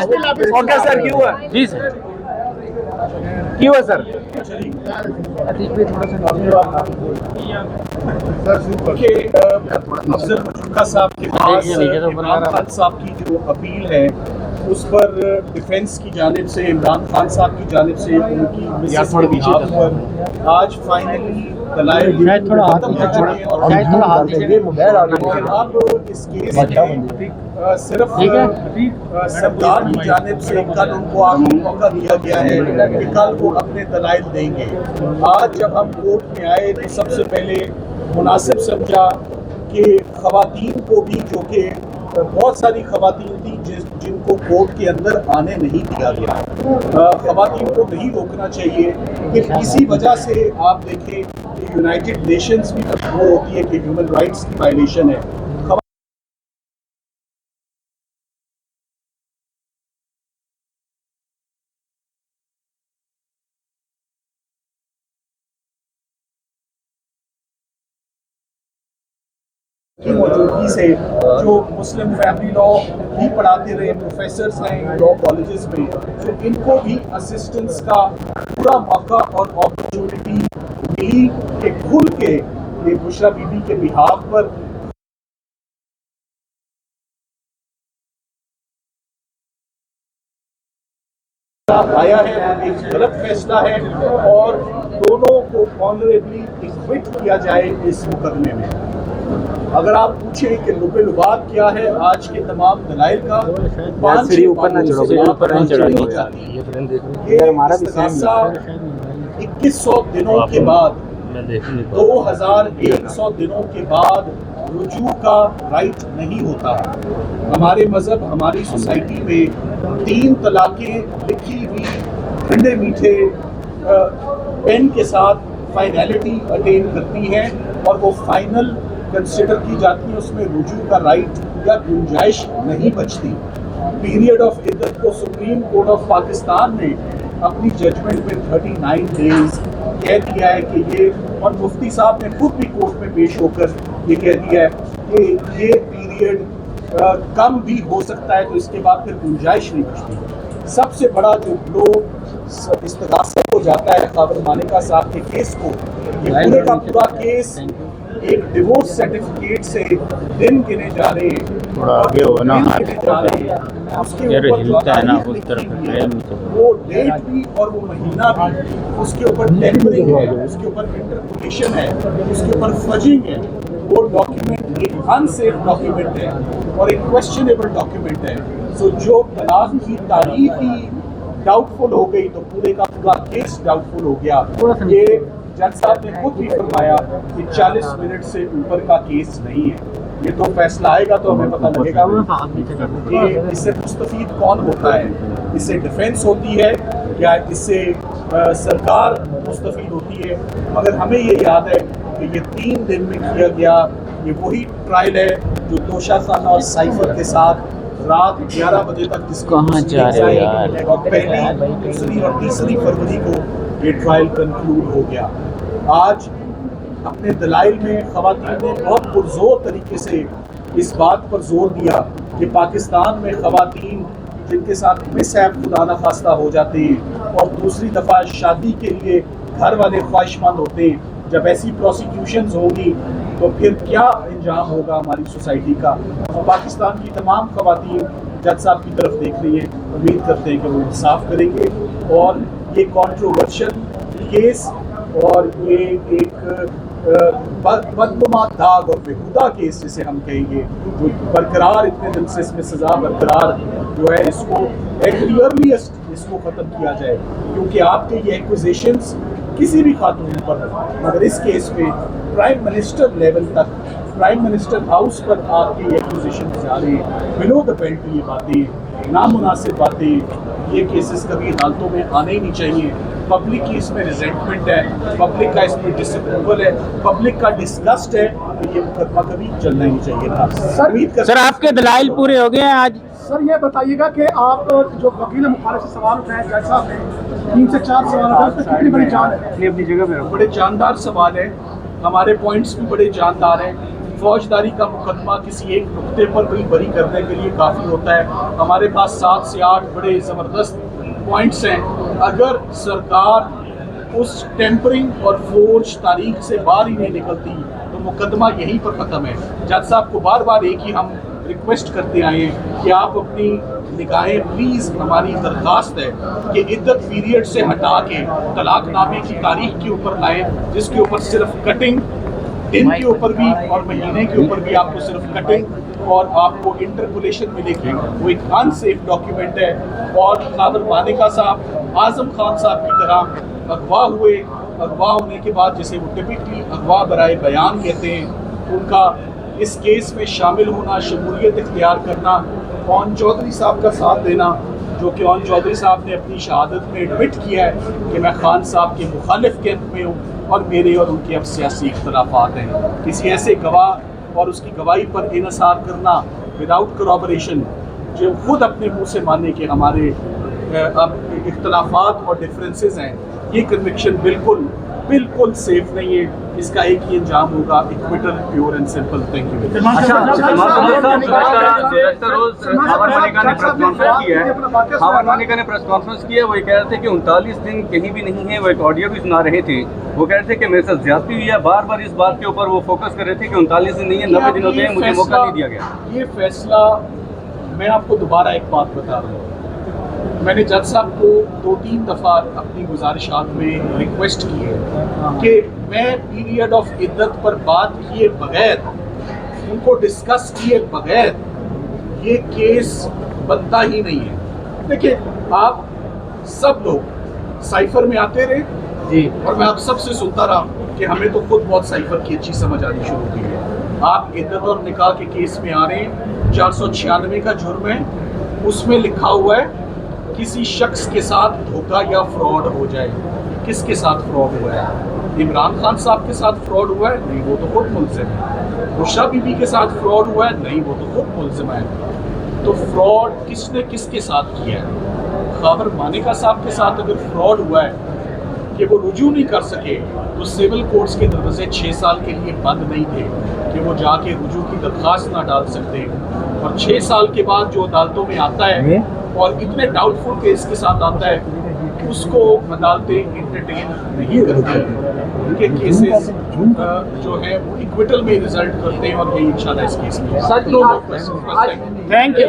Okay sir, क्यों हुआ जी sir, क्यों है सर? अफजल मजूमदार साहब के पास इमरान खान साहब की जो अपील है उस पर डिफेंस की जानिब से, इमरान खान साहब की जानिब से उनकी मिसेस के बिहाफ पर आज फाइनली दलाइल खत्म हो चुके हैं और अब इस केस में सिर्फ सरकार की जानिब से कल उनको आखिरी मौका दिया गया है कि कल वो अपने दलाइल देंगे। आज जब हम कोर्ट में आए तो सबसे पहले मुनासिब समझा कि खवातीन को भी, जो कि बहुत सारी खवातीन थी जिनको कोर्ट के अंदर आने नहीं दिया गया, खवातीन को नहीं रोकना चाहिए कि किसी वजह से आप देखें कि यूनाइटेड नेशंस भी वो होती है कि ह्यूमन राइट्स की वायलेशन है। की मौजूदगी से जो मुस्लिम फैमिली लॉ भी पढ़ाते रहे प्रोफेसर्स हैं लॉ कॉलेजेस में, तो इनको भी असिस्टेंस का पूरा मौका और अपॉर्चुनिटी मिली कि खुल के ये बुशरा बीबी के बिहाफ पर आया है। एक गलत फैसला है और दोनों को ऑनरेबली एक्विट किया जाए इस मुकदमे में। अगर आप पूछें कि लुबे लुबाद क्या है आज के तमाम दलाइल का, ऊपर ना चढ़ो, ऊपर नहीं चढ़ानी ये हमारा 2100 दिनों के बाद, 2100 दिनों के बाद रुजू का राइट नहीं होता। हमारे मजहब, हमारी सोसाइटी में 3 तलाकें लिखी हुई ठंडे मीठे पेन के साथ फाइनलिटी अटेन करती हैं और वो फाइनल कंसिडर की जाती है, उसमें रुजू का राइट या गुंजाइश नहीं बचती। पीरियड ऑफ इद्दत को सुप्रीम कोर्ट ऑफ पाकिस्तान ने अपनी जजमेंट में 39 डेज कह दिया है कि ये, और मुफ्ती साहब ने खुद भी कोर्ट में पेश होकर ये कह दिया है कि ये पीरियड कम भी हो सकता है, तो इसके बाद फिर गुंजाइश नहीं बचती। सबसे बड़ा जो ब्लो इस्तगासा हो जाता है ख़ावर मालिका साहब के केस को, ये पूरे का पूरा केस एक डिवोर्स सर्टिफिकेट से दिन गिने जा रहे हैं, थोड़ा आगे हो ना, उसके ऊपर जो वो डेट भी और वो महीना भी, उसके ऊपर टेम्परिंग है, उसके ऊपर इंटरपोलेशन है, उसके ऊपर फजिंग है। वो डॉक्यूमेंट एक अनसेफ डॉक्यूमेंट है और एक क्वेश्चनेबल डॉक्यूमेंट है। सो जो तलाक की तारीख ही डाउटफुल हो गई तो पूरे का पूरा केस डाउटफुल हो गया। ये जज साहब ने खुद भी फरमाया कि 40 मिनट से ऊपर का केस नहीं है। ये तो फैसला आएगा तो हमें पता लगेगा कि इससे मुस्तफीद कौन होता है, इससे डिफेंस होती है या इससे सरकार मुस्तफीद होती है। मगर हमें ये याद है कि ये 3 दिन में किया गया ये वही ट्रायल है जो तोशा खाना और साइफर के साथ रात 11 बजे तक कहाँ जा रहे हैं यार? और पहली, दूसरी और तीसरी फरवरी को ये ट्रायल कंक्लूड हो गया। आज अपने दलाइल में ख़वातीन ने बहुत पुरजोर तरीके से इस बात पर जोर दिया कि पाकिस्तान में ख़वातीन जिनके साथ मिसहैप खुदा न खास्ता हो जाते हैं और दूसरी दफ़ा शादी के लिए घर वाले ख्वाहिशमंद होते हैं, जब ऐसी प्रोसिक्यूशंस होंगी तो फिर क्या इंजाम होगा हमारी सोसाइटी का। और पाकिस्तान की तमाम ख़वातीन जज साहब की तरफ देख रही हैं, उम्मीद करते हैं कि वो इंसाफ करेंगे और ये कंट्रोवर्शियल केस और ये एक बदनुमा दाग और बेहुदा केस जिसे हम कहेंगे, जो बरकरार इतने दिन से इसमें सज़ा बरकरार जो है, इसको क्लियरली इसको ख़त्म किया जाए। क्योंकि आपके ये एक्विजिशंस किसी भी खातून पर, मगर इस केस में प्राइम मिनिस्टर लेवल तक, प्राइम मिनिस्टर हाउस पर आपके एक्विजिशन जा रहे हैं, बिलो द बेल्ट ये बातें, नामुनासिब बातें, ये केसेस कभी अदालतों में आने ही नहीं चाहिए। पब्लिक की इसमें रिजेंटमेंट है, पब्लिक का इसमें डिसअप्रूवल है, पब्लिक का डिस्गस्ट है, तो ये मुकदमा कभी चलना ही नहीं चाहिए था। सर आपके दलाइल पूरे हो गए हैं आज? सर ये बताइएगा कि आप जो वकील मुखालिफ से सवाल उठाए जज साहब ने, 3 से 4 सवाल उठाए, उसमें कितनी बड़ी जान है? अपनी जगह पे बड़े जानदार सवाल है, हमारे पॉइंट्स भी बड़े जानदार हैं। फौजदारी का मुकदमा किसी एक नुक्ते पर भी बरी करने के लिए काफ़ी होता है। हमारे पास 7 से 8 बड़े ज़बरदस्त पॉइंट्स हैं। अगर सरकार उस टेम्परिंग और फोर्ज तारीख से बाहर ही नहीं निकलती तो मुकदमा यहीं पर ख़त्म है। जज साहब को बार बार एक ही हम रिक्वेस्ट करते आए हैं कि आप अपनी निगाहें प्लीज़, हमारी दरख्वास्त है कि इद्दत पीरियड से हटा के तलाकनामे की तारीख के ऊपर लाएं, जिसके ऊपर सिर्फ कटिंग, दिन के ऊपर भी और महीने के ऊपर भी आपको सिर्फ कटिंग और आपको इंटरपोलेशन मिलेगी। वो एक अनसेफ डॉक्यूमेंट है। और नादर मानिका साहब आजम खान साहब की तरह अगवा हुए, अगवा होने के बाद जिसे वो टिपिकली अगवा बराए बयान कहते हैं, उनका इस केस में शामिल होना, शमूलियत इख्तियार करना, ओन चौधरी साहब का साथ देना, जो कि ओन चौधरी साहब ने अपनी शहादत में एडमिट किया है कि मैं खान साहब के मुखालिफ कैंप में हूँ और मेरे और उनके अब सियासी इख्तलाफात हैं। किसी ऐसे गवाह और उसकी गवाही पर इनसार करना विदाउट करॉबरेशन, जो खुद अपने मुंह से माने कि हमारे अब इख्तलाफात और डिफरेंसेस हैं, ये कन्विक्शन बिल्कुल बिल्कुल सेफ नहीं है। इसका एक ही अंजाम होगा, acquittal, pure and simple. Thank you. हावर मानिका ने प्रेस कॉन्फ्रेंस की है। वो ये कह रहे थे कि 39 दिन कहीं भी नहीं है। वो एक ऑडियो भी सुना रहे थे। वो कह रहे थे कि मेरे साथ ज्यादती हुई है। बार बार इस बात के ऊपर वो फोकस कर रहे थे कि 39 दिन नहीं है, 90 दिन होते हैं, मुझे मौका नहीं दिया गया। ये फैसला, मैं आपको दोबारा एक बात बता रहा हूँ, मैंने जज साहब को 2-3 दफ़ा अपनी गुजारिशात में रिक्वेस्ट की है कि मैं पीरियड ऑफ इद्दत पर बात किए बगैर, उनको डिस्कस किए बगैर ये केस बनता ही नहीं है। देखिए, आप सब लोग साइफर में आते रहे जी, और मैं आप सबसे सुनता रहा कि हमें तो खुद बहुत साइफर की अच्छी समझ आनी शुरू हुई है। आप इद्दत और निकाह के केस में आ रहे हैं, 496 का जुर्म है, उसमें लिखा हुआ है किसी शख्स के साथ धोखा या फ्रॉड हो जाए। किसके साथ फ्रॉड हुआ है? इमरान खान साहब के साथ फ्रॉड हुआ है? नहीं, वो तो खुद मुल्ज़िम है। बुशरा बीबी के साथ फ्रॉड हुआ है? नहीं, वो तो खुद मुल्ज़िम है। तो फ्रॉड किसने किसके साथ किया है? हावर मानिका साहब के साथ अगर फ्रॉड हुआ है कि वो रुजू नहीं कर सके, तो सिविल कोर्ट्स के दरवाजे 6 साल के लिए बंद नहीं थे कि वो जाके रुजू की दरख्वास्त ना डाल सकते। और 6 साल के बाद जो अदालतों में आता है और इतने डाउटफुल केस के साथ आता है, उसको अदालतें इंटरटेन नहीं करती। उनके केसेस जो है वो इक्विटल में रिजल्ट करते हैं और यही इंशाल्लाह इस केस में। Thank you.